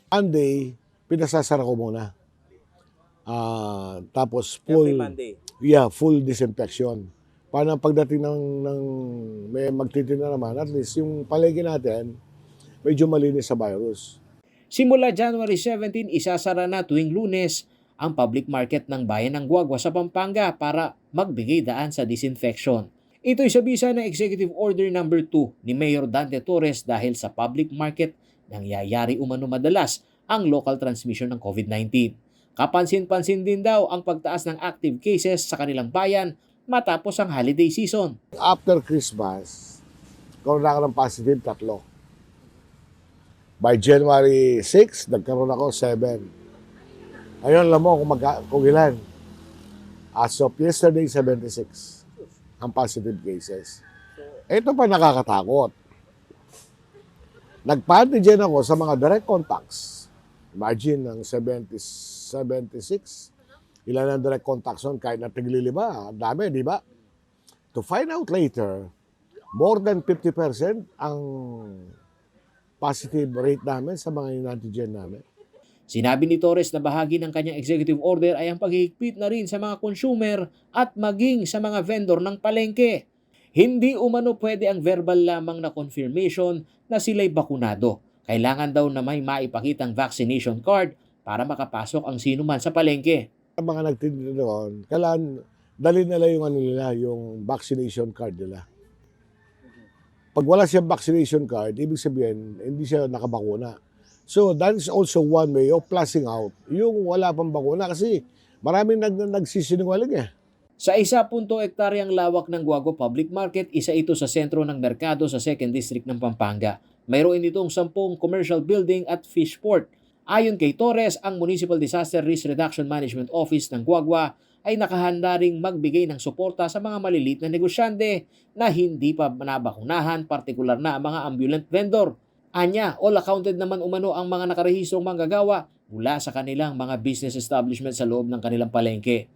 Monday, pinasasara ko muna. Tapos Every Monday. full disinfection. Para pagdating ng may magtitinda naman, at least yung palengke natin, medyo malinis sa virus. Simula January 17, isasara na tuwing Lunes ang public market ng bayan ng Guagua sa Pampanga para magbigay daan sa disinfection. Ito'y sa bisa ng Executive Order No. 2 ni Mayor Dante Torres dahil sa public market nangyayari umano madalas ang local transmission ng COVID-19. Kapansin-pansin din daw ang pagtaas ng active cases sa kanilang bayan matapos ang holiday season. After Christmas, karoon na ako ng positive 3. By January 6, nagkaroon ako 7. Ayun, alam mo kung ilan. As of yesterday, 76 ang positive cases. Ito pa nakakatakot. Nagpa-antigen ako sa mga direct contacts. Imagine, ng 76, ilan ang direct contacts nun, kahit na tiglilima, ang dami, di ba? To find out later, more than 50% ang positive rate namin sa mga in-antigen namin. Sinabi ni Torres na bahagi ng kanyang executive order ay ang paghihigpit na rin sa mga consumer at maging sa mga vendor ng palengke. Hindi umano pwede ang verbal lamang na confirmation na sila'y bakunado. Kailangan daw na may maipakitang vaccination card para makapasok ang sino man sa palengke. Ang mga nagtitinda doon, kailangan dali nila yung vaccination card nila. Pag wala siyang vaccination card, ibig sabihin, hindi siya nakabakuna. So that is also one way of plussing out yung wala pang bakuna kasi maraming nagsisinungaling eh. Sa 1 hektaryang lawak ng Guagua Public Market, isa ito sa sentro ng merkado sa 2nd District ng Pampanga. Mayroon itong 10 commercial building at fish port. Ayon kay Torres, ang Municipal Disaster Risk Reduction Management Office ng Guagua ay nakahanda ring magbigay ng suporta sa mga maliliit na negosyante na hindi pa nabakunahan, partikular na ang mga ambulant vendor. Anya, all accounted naman umano ang mga nakarehistrong manggagawa mula sa kanilang mga business establishment sa loob ng kanilang palengke.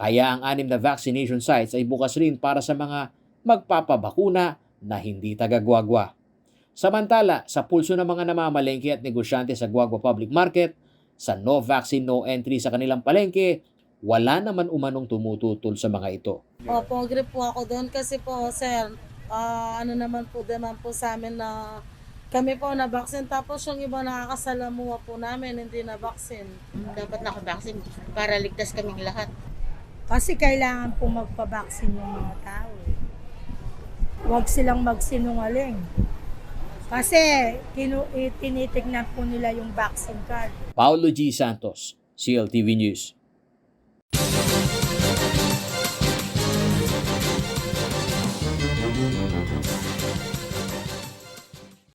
Kaya ang 6 na vaccination sites ay bukas rin para sa mga magpapabakuna na hindi taga-Guagua. Samantala, sa pulso ng mga namamalengke at negosyante sa Guagua Public Market, sa no vaccine, no entry sa kanilang palengke, wala naman umanong tumututol sa mga ito. Opo, agree po ako doon kasi po, sir, ano naman po sa amin na kami po na-vaccine, tapos yung iba nakakasalamuha po namin, hindi na-vaccine. Dapat nakabaksin para ligtas kaming lahat. Kasi kailangan po magpabaksin yung mga tao. Huwag silang magsinungaling. Kasi tinitignan po nila yung vaccine card. Paulo G. Santos, CLTV News.